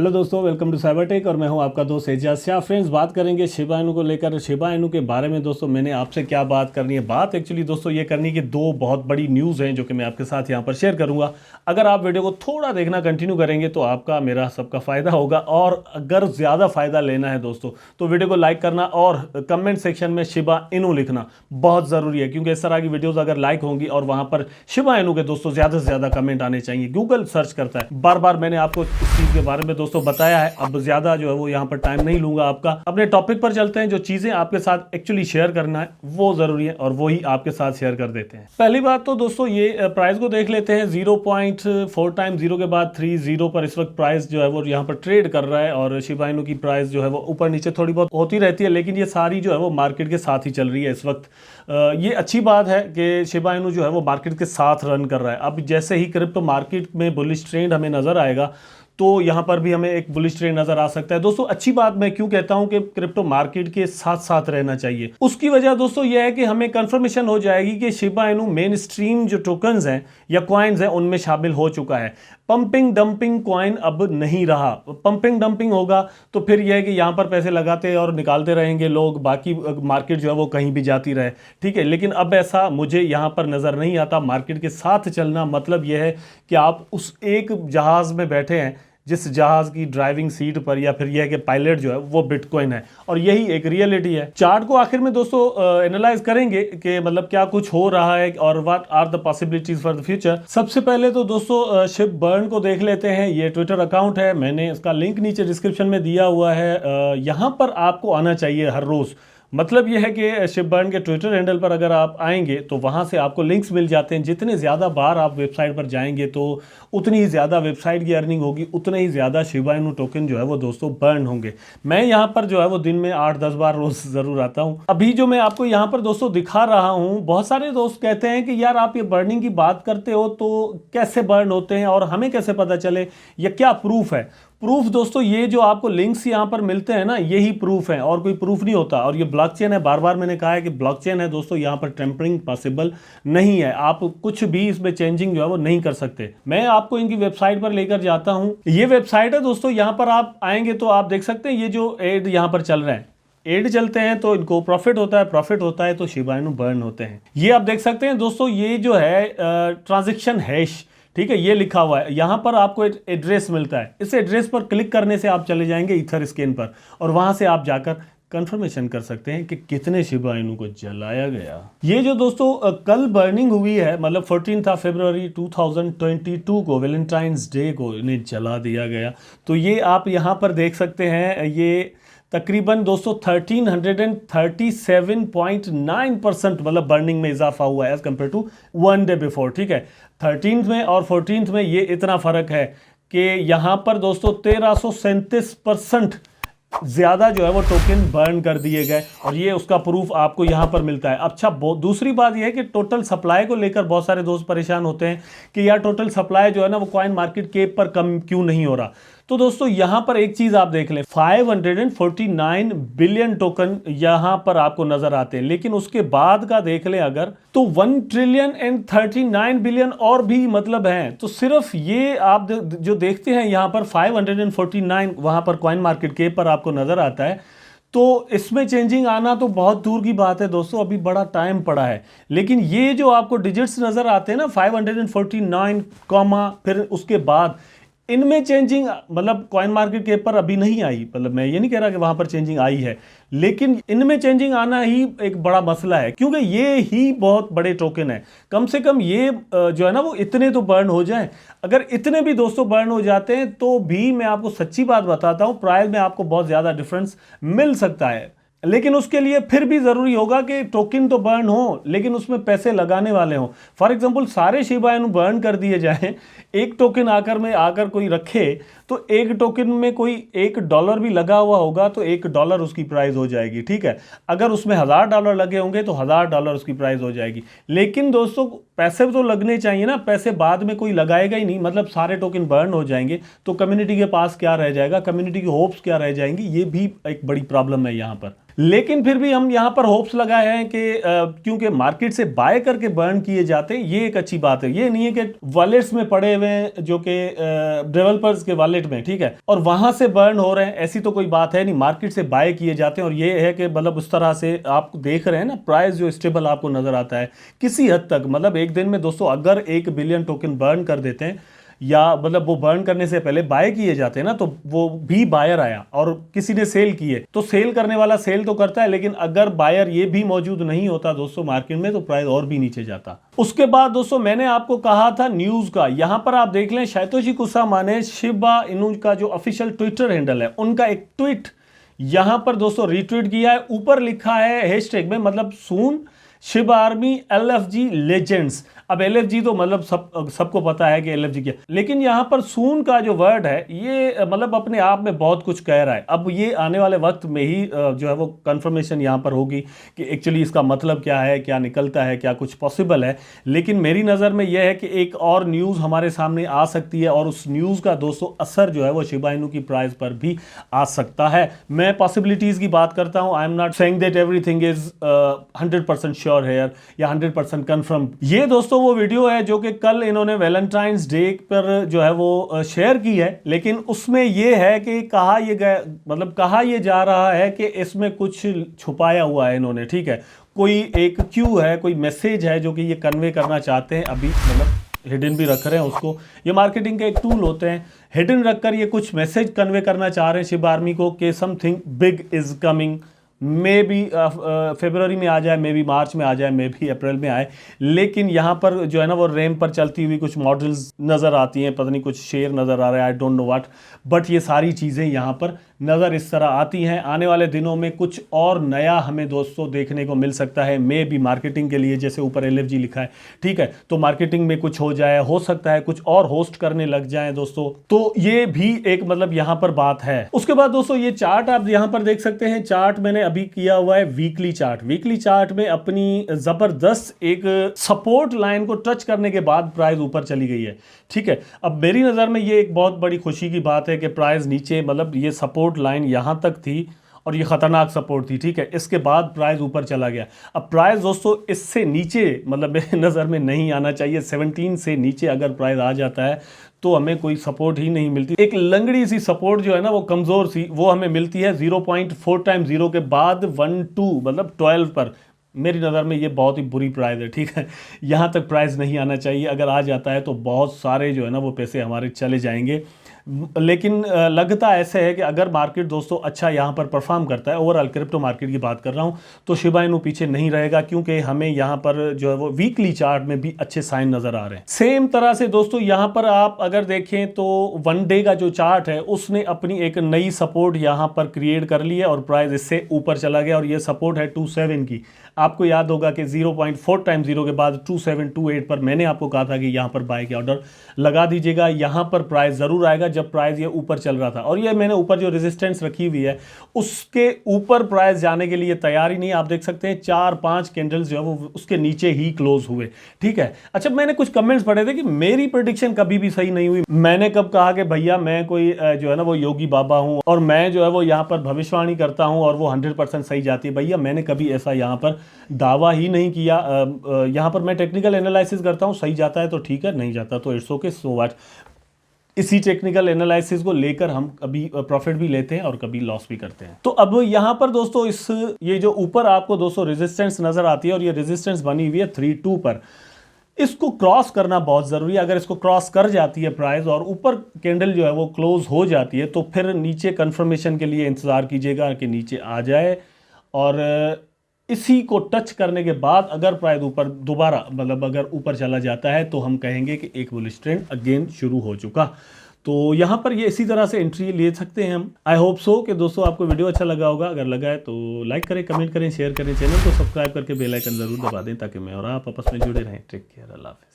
Hello दोस्तों, welcome to cyber tech और मैं हूं आपका दोस्त एजाज शाह। फ्रेंड्स, बात करेंगे शिबा इनू को लेकर। शिबा इनू के बारे में दोस्तों मैंने आपसे क्या बात करनी है, बात एक्चुअली दोस्तों ये करनी है कि दो बहुत बड़ी न्यूज़ हैं जो कि मैं आपके साथ यहां पर शेयर करूंगा। अगर आप वीडियो को थोड़ा देखना कंटिन्यू करेंगे तो आपका मेरा सबका फ़ायदा होगा, और अगर ज़्यादा फ़ायदा लेना है दोस्तों तो वीडियो को लाइक करना और कमेंट सेक्शन में शिबा इनू लिखना बहुत ज़रूरी है, क्योंकि इस तरह की वीडियोज़ अगर लाइक होंगी और वहाँ पर शिबा इनू के दोस्तों ज़्यादा से ज़्यादा कमेंट आने चाहिए। गूगल सर्च करता है, बार बार मैंने आपको इस चीज़ के बारे में दोस्तों बताया है। अब ज्यादा जो है वो यहाँ पर टाइम नहीं लूंगा आपका। अपने टॉपिक पर चलते हैं। जो चीजें आपके साथ एक्चुअली शेयर करना है वो जरूरी है और वो ही आपके साथ शेयर कर देते हैं। पहली बात तो दोस्तों ये प्राइस को देख लेते हैं। 0.4 टाइम्स 0 के बाद 30 पर इस वक्त प्राइस जो है वो यहाँ पर ट्रेड कर रहा है, और शिबा इनू की प्राइस जो है वो ऊपर नीचे थोड़ी बहुत होती रहती है, लेकिन ये सारी जो है वो मार्केट के साथ ही चल रही है इस वक्त। ये अच्छी बात है कि शिबा इनू जो है वो मार्केट के साथ रन कर रहा है। अब जैसे ही क्रिप्टो मार्केट में बुलिश ट्रेंड हमें नजर आएगा तो यहाँ पर भी हमें एक बुलिश ट्रेंड नजर आ सकता है। दोस्तों अच्छी बात मैं क्यों कहता हूँ कि क्रिप्टो मार्केट के साथ साथ रहना चाहिए, उसकी वजह दोस्तों यह है कि हमें कंफर्मेशन हो जाएगी कि शिबा इनू मेन स्ट्रीम जो टोकन्स हैं या कॉइन्स हैं उनमें शामिल हो चुका है। पंपिंग डंपिंग कॉइन अब नहीं रहा। पंपिंग डंपिंग होगा तो फिर यह है कि यहाँ पर पैसे लगाते और निकालते रहेंगे लोग, बाकी मार्केट जो है वो कहीं भी जाती रहे, ठीक है। लेकिन अब ऐसा मुझे यहाँ पर नजर नहीं आता। मार्केट के साथ चलना मतलब यह है कि आप उस एक जहाज में बैठे हैं जिस जहाज की ड्राइविंग सीट पर, या फिर यह है कि पायलट जो है वो बिटकॉइन है, और यही एक रियलिटी है। चार्ट को आखिर में दोस्तों एनालाइज करेंगे कि मतलब क्या कुछ हो रहा है और what are the possibilities for the future. सबसे पहले तो दोस्तों शिप बर्न को देख लेते हैं। ये ट्विटर अकाउंट है, मैंने इसका लिंक नीचे डिस्क्रिप्शन में दिया हुआ है। यहाँ पर आपको आना चाहिए हर रोज। मतलब यह है कि शिप बर्न के ट्विटर हैंडल पर अगर आप आएंगे तो वहाँ से आपको लिंक्स मिल जाते हैं। जितने ज़्यादा बार आप वेबसाइट पर जाएंगे तो उतनी ही ज़्यादा वेबसाइट की अर्निंग होगी, उतने ही ज़्यादा शिबा इनू टोकन जो है वो दोस्तों बर्न होंगे। मैं यहाँ पर जो है वो दिन में 8-10 बार रोज़ ज़रूर आता हूँ। अभी जो मैं आपको यहाँ पर दोस्तों दिखा रहा हूँ, बहुत सारे दोस्त कहते हैं कि यार आप ये बर्निंग की बात करते हो तो कैसे बर्न होते हैं और हमें कैसे पता चले, या क्या प्रूफ है। प्रूफ दोस्तों ये जो आपको लिंक्स यहाँ पर मिलते हैं ना, यही प्रूफ है और कोई प्रूफ नहीं होता। और ये ब्लॉकचेन है, बार बार मैंने कहा है कि ब्लॉकचेन है दोस्तों, यहाँ पर टेम्परिंग पॉसिबल नहीं है। आप कुछ भी इसमें चेंजिंग जो है वो नहीं कर सकते। मैं आपको इनकी वेबसाइट पर लेकर जाता हूँ। ये वेबसाइट है दोस्तों, यहाँ पर आप आएंगे तो आप देख सकते हैं ये जो एड यहाँ पर चल रहा है, एड चलते हैं तो इनको प्रॉफिट होता है, प्रॉफिट होता है तो शिबा इनू बर्न होते हैं। ये आप देख सकते हैं दोस्तों, ये जो है ट्रांजैक्शन हैश, ठीक है, ये लिखा हुआ है। यहां पर आपको एक एड्रेस मिलता है, इस एड्रेस पर क्लिक करने से आप चले जाएंगे ईथर स्कैन पर, और वहां से आप जाकर कंफर्मेशन कर सकते हैं कि कितने शिबा इनू को जलाया गया। ये जो दोस्तों कल बर्निंग हुई है, मतलब 14 फरवरी 2022 को, वैलेंटाइंस डे को इन्हें जला दिया गया। तो ये आप यहां पर देख सकते हैं, ये तकरीबन दोस्तों 1337.9% मतलब बर्निंग में इजाफा हुआ है as compared to one day before, ठीक है। 13th में और 14th में ये इतना फर्क है कि यहां पर दोस्तों 1337% ज्यादा जो है वो टोकन बर्न कर दिए गए, और ये उसका प्रूफ आपको यहां पर मिलता है। अच्छा, दूसरी बात यह है कि टोटल सप्लाई को लेकर बहुत सारे दोस्त परेशान होते हैं कि यार टोटल सप्लाई जो है ना वो कॉइन मार्केट केप पर कम क्यों नहीं हो रहा। तो दोस्तों यहां पर एक चीज आप देख लें, 549 बिलियन टोकन यहां पर आपको नजर आते हैं, लेकिन उसके बाद का देख लें अगर, तो 1,039 बिलियन और भी मतलब हैं। तो सिर्फ ये आप जो देखते हैं यहां पर 549 वहां पर कॉइन मार्केट केप पर आपको नजर आता है, तो इसमें चेंजिंग आना तो बहुत दूर की बात है दोस्तों, अभी बड़ा टाइम पड़ा है। लेकिन ये जो आपको डिजिट्स नजर आते हैं ना 549 कॉमा, फिर उसके बाद इनमें चेंजिंग मतलब कॉइन मार्केट के पर अभी नहीं आई। मतलब मैं ये नहीं कह रहा कि वहां पर चेंजिंग आई है, लेकिन इनमें चेंजिंग आना ही एक बड़ा मसला है, क्योंकि ये ही बहुत बड़े टोकन है। कम से कम ये जो है ना वो इतने तो बर्न हो जाएं। अगर इतने भी दोस्तों बर्न हो जाते हैं तो भी मैं आपको सच्ची बात बताता हूं, प्राइस में आपको बहुत ज्यादा डिफरेंस मिल सकता है। लेकिन उसके लिए फिर भी जरूरी होगा कि टोकन तो बर्न हो, लेकिन उसमें पैसे लगाने वाले हों। फॉर एग्जांपल सारे शिबा इनू बर्न कर दिए जाएं, एक टोकन आकर कोई रखे, तो एक टोकन में कोई $1 भी लगा हुआ होगा तो $1 उसकी प्राइस हो जाएगी, ठीक है। अगर उसमें $1000 लगे होंगे तो $1000 उसकी प्राइस हो जाएगी। लेकिन दोस्तों पैसे तो लगने चाहिए ना, पैसे बाद में कोई लगाएगा ही नहीं। मतलब सारे टोकन बर्न हो जाएंगे तो कम्युनिटी के पास क्या रह जाएगा, कम्युनिटी की होप्स क्या रह जाएंगी, ये भी एक बड़ी प्रॉब्लम है यहाँ पर। लेकिन फिर भी हम यहाँ पर होप्स लगाए हैं कि क्योंकि मार्केट से बाय करके बर्न किए जाते हैं, ये एक अच्छी बात है। ये नहीं है कि वॉलेट्स में पड़े हुए हैं जो कि डेवलपर्स के वॉलेट में, ठीक है, और वहां से बर्न हो रहे हैं, ऐसी तो कोई बात है नहीं। मार्केट से बाय किए जाते हैं और ये है कि मतलब उस तरह से आप देख रहे हैं ना, प्राइस जो स्टेबल आपको नजर आता है किसी हद तक। मतलब एक दिन में दोस्तों अगर 1 बिलियन टोकन बर्न कर देते हैं, या मतलब वो बर्न करने से पहले बाय किए जाते हैं ना, तो वो भी बायर आया और किसी ने सेल किए, तो सेल करने वाला सेल तो करता है, लेकिन अगर बायर ये भी मौजूद नहीं होता दोस्तों मार्केट में, तो प्राइस और भी नीचे जाता। उसके बाद दोस्तों मैंने आपको कहा था न्यूज का, यहां पर आप देख लें सातोशी कुसामा ने शिबा इनू का जो ऑफिशियल ट्विटर हैंडल है उनका एक ट्वीट यहां पर दोस्तों रिट्वीट किया है। ऊपर लिखा है हैशटैग में, मतलब सून शिबा आर्मी LFG लेजेंड्स। अब LFG तो मतलब सबको पता है कि LFG क्या, लेकिन यहां पर सून का जो वर्ड है ये मतलब अपने आप में बहुत कुछ कह रहा है। अब ये आने वाले वक्त में ही जो है वो कंफर्मेशन यहां पर होगी कि एक्चुअली इसका मतलब क्या है, क्या निकलता है, क्या कुछ पॉसिबल है। लेकिन मेरी नज़र में यह है कि एक और न्यूज़ हमारे सामने आ सकती है और उस न्यूज़ का दोस्तों असर जो है वो शिबा इनू की प्राइस पर भी आ सकता है। मैं पॉसिबिलिटीज़ की बात करता हूँ, I am not saying that everything is 100% sure है या 100% कंफर्म। ये दोस्तों वो वीडियो है जो कि कल इन्होंने वैलेंटाइंस डे पर जो है वो शेयर की है, लेकिन उसमें ये है कि कहा ये जा रहा है कि इसमें कुछ छुपाया हुआ है इन्होंने, ठीक है, कोई एक क्यू है, कोई मैसेज है जो कि ये कन्वे करना चाहते हैं। अभी मतलब हिडन भी रख रहे हैं उसको, ये मार्केटिंग के एक टूल होते हैं, हिडन रखकर ये कुछ मैसेज कन्वे करना चाह रहे हैं शिबा आर्मी को कि something big is coming. Maybe फरवरी में आ जाए, मे बी मार्च में आ जाए, मे बी अप्रैल में आए। लेकिन यहाँ पर जो है ना वो रैम पर चलती हुई कुछ मॉडल्स नज़र आती हैं, पता नहीं कुछ शेयर नज़र आ रहा है, I don't know what, but ये सारी चीज़ें यहाँ पर नज़र इस तरह आती हैं। आने वाले दिनों में कुछ और नया हमें दोस्तों देखने को मिल सकता है, मे बी मार्केटिंग के लिए, जैसे ऊपर LFG लिखा है, ठीक है, तो मार्केटिंग में कुछ हो जाए, हो सकता है कुछ और होस्ट करने लग जाए दोस्तों, तो ये भी एक मतलब यहाँ पर बात है। उसके बाद दोस्तों ये चार्ट आप यहाँ पर देख सकते हैं, चार्ट मैंने अभी किया हुआ है वीकली चार्ट। वीकली चार्ट में अपनी जबरदस्त एक सपोर्ट लाइन को टच करने के बाद प्राइस ऊपर चली गई है, ठीक है। अब मेरी नज़र में ये एक बहुत बड़ी खुशी की बात है कि प्राइस नीचे, मतलब ये सपोर्ट लाइन यहां तक थी और ये खतरनाक सपोर्ट थी, ठीक है, इसके बाद प्राइस ऊपर चला गया। अब प्राइस दोस्तों इससे नीचे मतलब मेरी नज़र में नहीं आना चाहिए। 17 से नीचे अगर प्राइस आ जाता है तो हमें कोई सपोर्ट ही नहीं मिलती। एक लंगड़ी सी सपोर्ट जो है ना वो कमज़ोर सी, वो हमें मिलती है 0.4 टाइम 0 के बाद 1-2 मतलब 12 पर। मेरी नज़र में ये बहुत ही बुरी प्राइस है, ठीक है, यहाँ तक प्राइस नहीं आना चाहिए। अगर आ जाता है तो बहुत सारे जो है ना वो पैसे हमारे चले जाएंगे। लेकिन लगता ऐसे है कि अगर मार्केट दोस्तों अच्छा यहाँ पर परफॉर्म करता है, ओवरऑल क्रिप्टो मार्केट की बात कर रहा हूँ, तो शिबा इनू पीछे नहीं रहेगा, क्योंकि हमें यहाँ पर जो है वो वीकली चार्ट में भी अच्छे साइन नज़र आ रहे हैं। सेम तरह से दोस्तों यहाँ पर आप अगर देखें तो 1 डे का जो चार्ट है उसने अपनी एक नई सपोर्ट यहाँ पर क्रिएट कर ली है और प्राइस इससे ऊपर चला गया, और ये सपोर्ट है 27 की। आपको याद होगा कि 0.4 टाइम 0 के बाद 2728 पर मैंने आपको कहा था कि यहाँ पर बाय के ऑर्डर लगा दीजिएगा। यहाँ पर प्राइस ज़रूर आएगा जब प्राइस ये ऊपर चल रहा था, और ये मैंने ऊपर जो रेजिस्टेंस रखी हुई है उसके ऊपर प्राइस जाने के लिए तैयार ही नहीं। आप देख सकते हैं 4-5 कैंडल्स जो है वो उसके नीचे ही क्लोज हुए, ठीक है। अच्छा, मैंने कुछ कमेंट्स पढ़े थे कि मेरी प्रेडिक्शन कभी भी सही नहीं हुई। मैंने कब कहा कि भैया मैं कोई जो है ना वो योगी बाबा हूँ और मैं जो है वो यहाँ पर भविष्यवाणी करता हूँ और वो 100% सही जाती है? भैया मैंने कभी ऐसा यहाँ पर दावा ही नहीं किया। यहाँ पर मैं टेक्निकल एनालिसिस करता हूँ, सही जाता है तो ठीक है, नहीं जाता तो इट्स ओके, सो व्हाट। इसी टेक्निकल एनालिसिस को लेकर हम कभी प्रॉफिट भी लेते हैं और कभी लॉस भी करते हैं। तो अब यहाँ पर दोस्तों ये जो ऊपर आपको दोस्तों रेजिस्टेंस नजर आती है और ये रेजिस्टेंस बनी हुई है 3-2 पर, इसको क्रॉस करना बहुत ज़रूरी है। अगर इसको क्रॉस कर जाती है प्राइस और ऊपर कैंडल जो है वो क्लोज हो जाती है, तो फिर नीचे कंफर्मेशन के लिए इंतज़ार कीजिएगा कि नीचे आ जाए, और इसी को टच करने के बाद अगर प्राइस ऊपर दोबारा मतलब अगर ऊपर चला जाता है तो हम कहेंगे कि एक बुलिश ट्रेंड अगेन शुरू हो चुका। तो यहाँ पर ये इसी तरह से एंट्री ले सकते हैं हम। आई होप सो कि दोस्तों आपको वीडियो अच्छा लगा होगा। अगर लगा है तो लाइक करें, कमेंट करें, शेयर करें, चैनल को सब्सक्राइब करके बेल आइकन ज़रूर दबा दें ताकि मैं और आप आपस में जुड़े रहें। टेक केयर, अल्लाह हाफ़िज़।